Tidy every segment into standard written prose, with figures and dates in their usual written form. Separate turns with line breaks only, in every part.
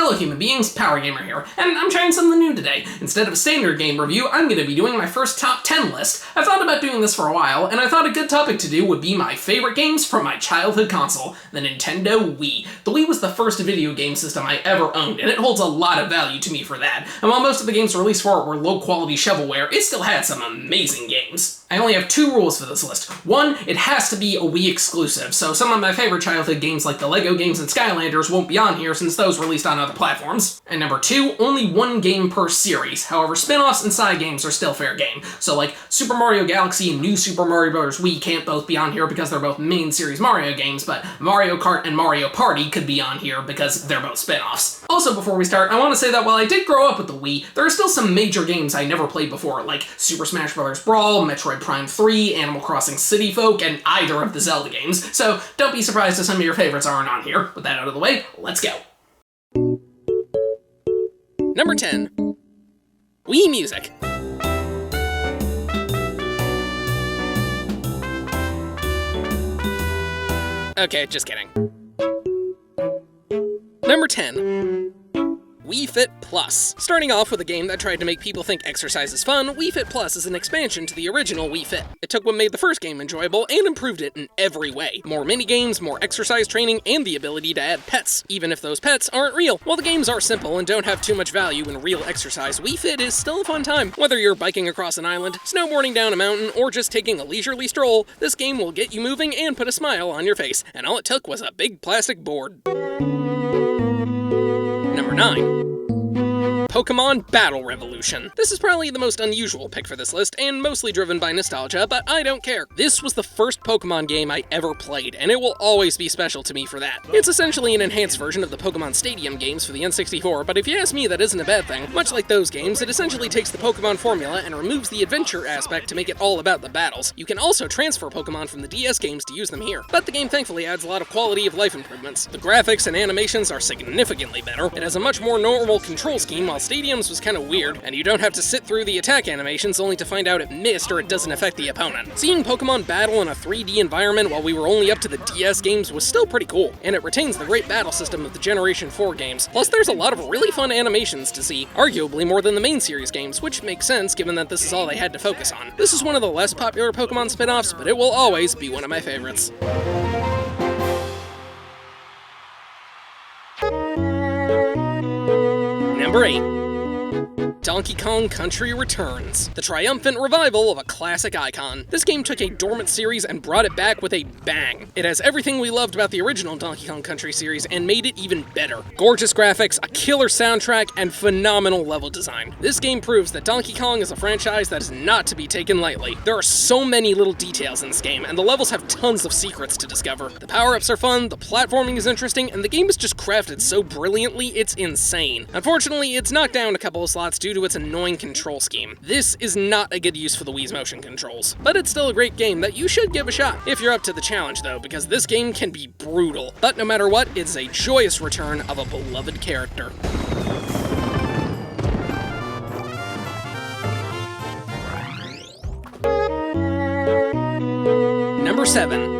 Hello human beings, PowerGamer here, and I'm trying something new today. Instead of a standard game review, I'm going to be doing my first top 10 list. I've thought about doing this for a while, and I thought a good topic to do would be my favorite games from my childhood console, the Nintendo Wii. The Wii was the first video game system I ever owned, and it holds a lot of value to me for that. And while most of the games released for it were low-quality shovelware, it still had some amazing games. I only have two rules for this list. One, it has to be a Wii exclusive, so some of my favorite childhood games like the Lego games and Skylanders won't be on here since those released on other platforms. And number two, only one game per series. However, spin-offs and side games are still fair game. So like Super Mario Galaxy and New Super Mario Bros. Wii can't both be on here because they're both main series Mario games, but Mario Kart and Mario Party could be on here because they're both spin-offs. Also, before we start, I want to say that while I did grow up with the Wii, there are still some major games I never played before, like Super Smash Bros. Brawl, Metroid Prime 3, Animal Crossing City Folk, and either of the Zelda games, so don't be surprised if some of your favorites aren't on here. With that out of the way, let's go. Number 10. Wii Music. Okay, just kidding. Number 10. Wii Fit Plus. Starting off with a game that tried to make people think exercise is fun, Wii Fit Plus is an expansion to the original Wii Fit. It took what made the first game enjoyable and improved it in every way. More minigames, more exercise training, and the ability to add pets, even if those pets aren't real. While the games are simple and don't have too much value in real exercise, Wii Fit is still a fun time. Whether you're biking across an island, snowboarding down a mountain, or just taking a leisurely stroll, this game will get you moving and put a smile on your face. And all it took was a big plastic board. Number 9. Pokémon Battle Revolution. This is probably the most unusual pick for this list, and mostly driven by nostalgia, but I don't care. This was the first Pokémon game I ever played, and it will always be special to me for that. It's essentially an enhanced version of the Pokémon Stadium games for the N64, but if you ask me, that isn't a bad thing. Much like those games, it essentially takes the Pokémon formula and removes the adventure aspect to make it all about the battles. You can also transfer Pokémon from the DS games to use them here, but the game thankfully adds a lot of quality of life improvements. The graphics and animations are significantly better. It has a much more normal control scheme, while Stadium's was kind of weird, and you don't have to sit through the attack animations only to find out it missed or it doesn't affect the opponent. Seeing Pokemon battle in a 3D environment while we were only up to the DS games was still pretty cool, and it retains the great battle system of the Generation 4 games. Plus, there's a lot of really fun animations to see, arguably more than the main series games, which makes sense given that this is all they had to focus on. This is one of the less popular Pokemon spin-offs, but it will always be one of my favorites. Number 8. Donkey Kong Country Returns, the triumphant revival of a classic icon. This game took a dormant series and brought it back with a bang. It has everything we loved about the original Donkey Kong Country series and made it even better. Gorgeous graphics, a killer soundtrack, and phenomenal level design. This game proves that Donkey Kong is a franchise that is not to be taken lightly. There are so many little details in this game, and the levels have tons of secrets to discover. The power-ups are fun, the platforming is interesting, and the game is just crafted so brilliantly, it's insane. Unfortunately, it's knocked down a couple of slots due to its annoying control scheme. This is not a good use for the Wii's motion controls, but it's still a great game that you should give a shot, if you're up to the challenge though, because this game can be brutal. But no matter what, it's a joyous return of a beloved character. Number 7.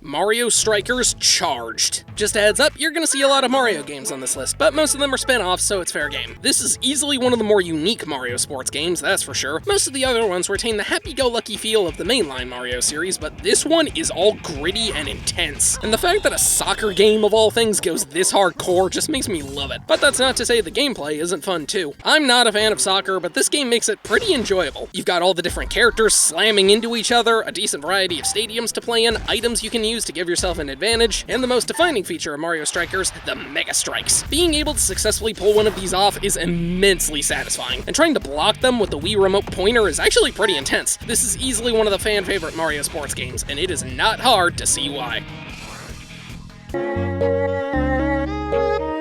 Mario Strikers Charged. Just a heads up, you're gonna see a lot of Mario games on this list, but most of them are spin-offs, so it's fair game. This is easily one of the more unique Mario sports games, that's for sure. Most of the other ones retain the happy-go-lucky feel of the mainline Mario series, but this one is all gritty and intense. And the fact that a soccer game of all things goes this hardcore just makes me love it. But that's not to say the gameplay isn't fun too. I'm not a fan of soccer, but this game makes it pretty enjoyable. You've got all the different characters slamming into each other, a decent variety of stadiums to play in, items you can use to give yourself an advantage, and the most defining feature of Mario Strikers, the Mega Strikes. Being able to successfully pull one of these off is immensely satisfying, and trying to block them with the Wii Remote pointer is actually pretty intense. This is easily one of the fan-favorite Mario sports games, and it is not hard to see why.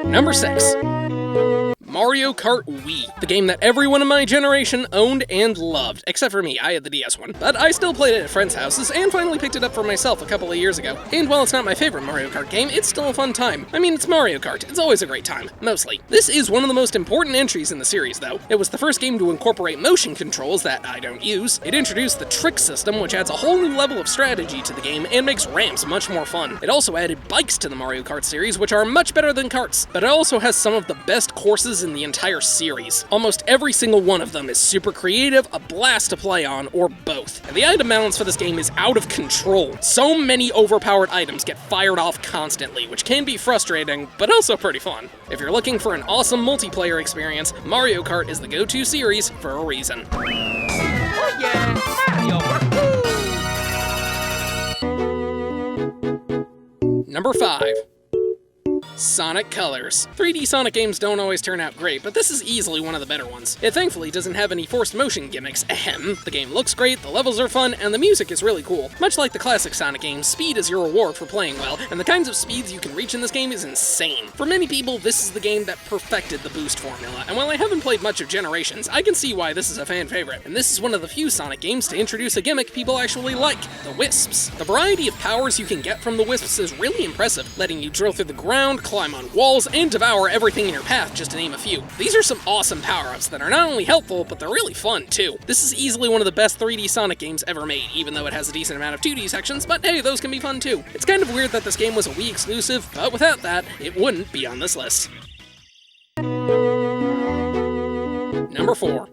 Number 6. Mario Kart Wii, the game that everyone in my generation owned and loved, except for me, I had the DS one. But I still played it at friends' houses and finally picked it up for myself a couple of years ago. And while it's not my favorite Mario Kart game, it's still a fun time. I mean, it's Mario Kart, it's always a great time, mostly. This is one of the most important entries in the series, though. It was the first game to incorporate motion controls that I don't use. It introduced the trick system, which adds a whole new level of strategy to the game and makes ramps much more fun. It also added bikes to the Mario Kart series, which are much better than karts, but it also has some of the best courses in the entire series. Almost every single one of them is super creative, a blast to play on, or both. And the item balance for this game is out of control. So many overpowered items get fired off constantly, which can be frustrating, but also pretty fun. If you're looking for an awesome multiplayer experience, Mario Kart is the go-to series for a reason.
Oh yeah, Mario!
Number 5. Sonic Colors. 3D Sonic games don't always turn out great, but this is easily one of the better ones. It thankfully doesn't have any forced motion gimmicks, ahem. The game looks great, the levels are fun, and the music is really cool. Much like the classic Sonic games, speed is your reward for playing well, and the kinds of speeds you can reach in this game is insane. For many people, this is the game that perfected the boost formula, and while I haven't played much of Generations, I can see why this is a fan favorite. And this is one of the few Sonic games to introduce a gimmick people actually like, the Wisps. The variety of powers you can get from the Wisps is really impressive, letting you drill through the ground, climb on walls, and devour everything in your path, just to name a few. These are some awesome power-ups that are not only helpful, but they're really fun, too. This is easily one of the best 3D Sonic games ever made, even though it has a decent amount of 2D sections, but hey, those can be fun too. It's kind of weird that this game was a Wii exclusive, but without that, it wouldn't be on this list. Number 4.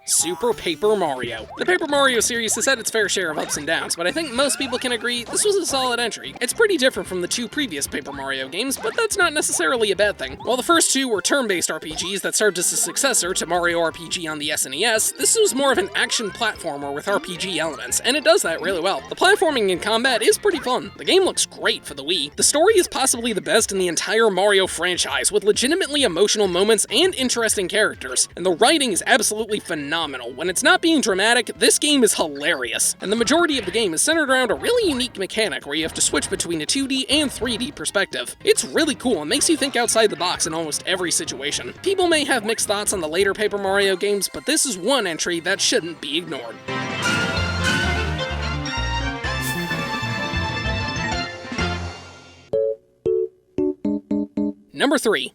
Super Paper Mario. The Paper Mario series has had its fair share of ups and downs, but I think most people can agree this was a solid entry. It's pretty different from the two previous Paper Mario games, but that's not necessarily a bad thing. While the first two were turn-based RPGs that served as a successor to Mario RPG on the SNES, this was more of an action platformer with RPG elements, and it does that really well. The platforming and combat is pretty fun. The game looks great for the Wii. The story is possibly the best in the entire Mario franchise, with legitimately emotional moments and interesting characters, and the writing is absolutely phenomenal. When it's not being dramatic, this game is hilarious. And the majority of the game is centered around a really unique mechanic where you have to switch between a 2D and 3D perspective. It's really cool and makes you think outside the box in almost every situation. People may have mixed thoughts on the later Paper Mario games, but this is one entry that shouldn't be ignored. Number 3.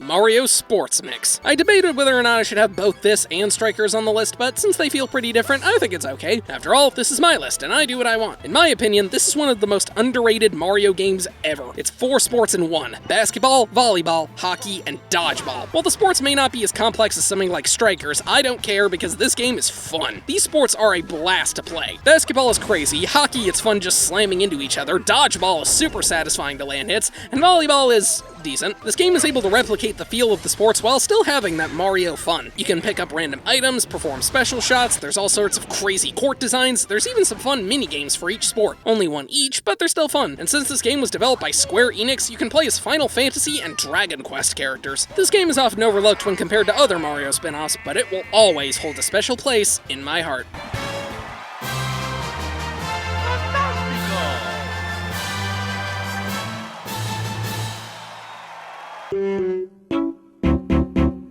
Mario Sports Mix. I debated whether or not I should have both this and Strikers on the list, but since they feel pretty different, I think it's okay. After all, this is my list, and I do what I want. In my opinion, this is one of the most underrated Mario games ever. It's 4 sports in one: basketball, volleyball, hockey, and dodgeball. While the sports may not be as complex as something like Strikers, I don't care because this game is fun. These sports are a blast to play. Basketball is crazy, hockey it's fun just slamming into each other, dodgeball is super satisfying to land hits, and volleyball is decent. This game is able to replicate the feel of the sports while still having that Mario fun. You can pick up random items, perform special shots, there's all sorts of crazy court designs, there's even some fun mini-games for each sport. Only one each, but they're still fun. And since this game was developed by Square Enix, you can play as Final Fantasy and Dragon Quest characters. This game is often overlooked when compared to other Mario spin-offs, but it will always hold a special place in my heart.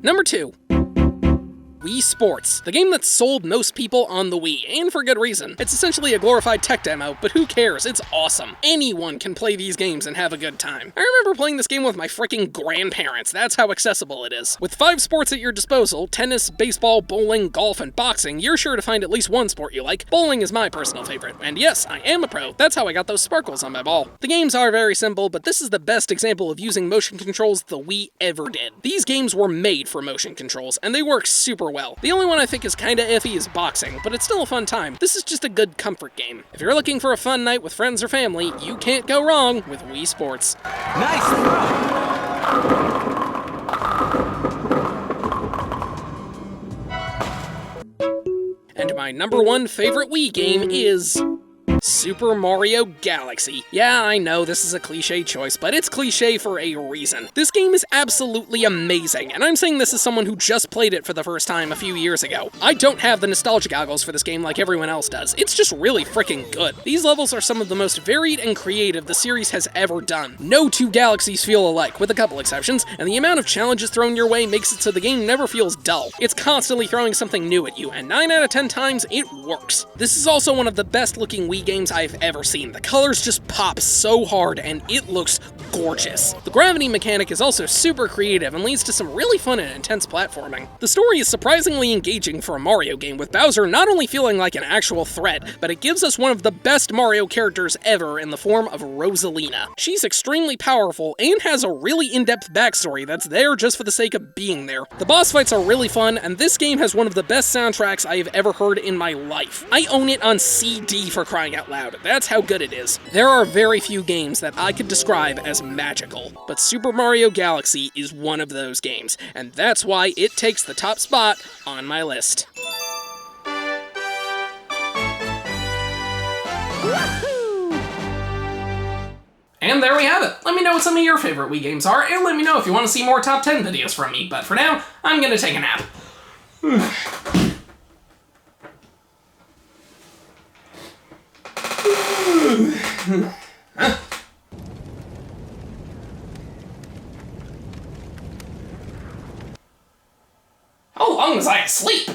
Number 2. Wii Sports, the game that sold most people on the Wii, and for good reason. It's essentially a glorified tech demo, but who cares? It's awesome. Anyone can play these games and have a good time. I remember playing this game with my freaking grandparents, that's how accessible it is. With 5 sports at your disposal, tennis, baseball, bowling, golf, and boxing, you're sure to find at least one sport you like. Bowling is my personal favorite, and yes, I am a pro, that's how I got those sparkles on my ball. The games are very simple, but this is the best example of using motion controls the Wii ever did. These games were made for motion controls, and they work super well. The only one I think is kinda iffy is boxing, but it's still a fun time. This is just a good comfort game. If you're looking for a fun night with friends or family, you can't go wrong with Wii Sports.
Nice throw!
And my number 1 favorite Wii game is Super Mario Galaxy. Yeah, I know this is a cliche choice, but it's cliche for a reason. This game is absolutely amazing, and I'm saying this as someone who just played it for the first time a few years ago. I don't have the nostalgia goggles for this game like everyone else does. It's just really freaking good. These levels are some of the most varied and creative the series has ever done. No two galaxies feel alike, with a couple exceptions, and the amount of challenges thrown your way makes it so the game never feels dull. It's constantly throwing something new at you, and 9 out of 10 times, it works. This is also one of the best looking Wii games I've ever seen. The colors just pop so hard, and it looks gorgeous. The gravity mechanic is also super creative and leads to some really fun and intense platforming. The story is surprisingly engaging for a Mario game, with Bowser not only feeling like an actual threat, but it gives us one of the best Mario characters ever in the form of Rosalina. She's extremely powerful and has a really in-depth backstory that's there just for the sake of being there. The boss fights are really fun, and this game has one of the best soundtracks I have ever heard in my life. I own it on CD, for crying out loud. That's how good it is. There are very few games that I could describe as magical, but Super Mario Galaxy is one of those games, and that's why it takes the top spot on my list. And there we have it. Let me know what some of your favorite Wii games are, and let me know if you want to see more top 10 videos from me, but for now, I'm gonna take a nap. How long was I asleep?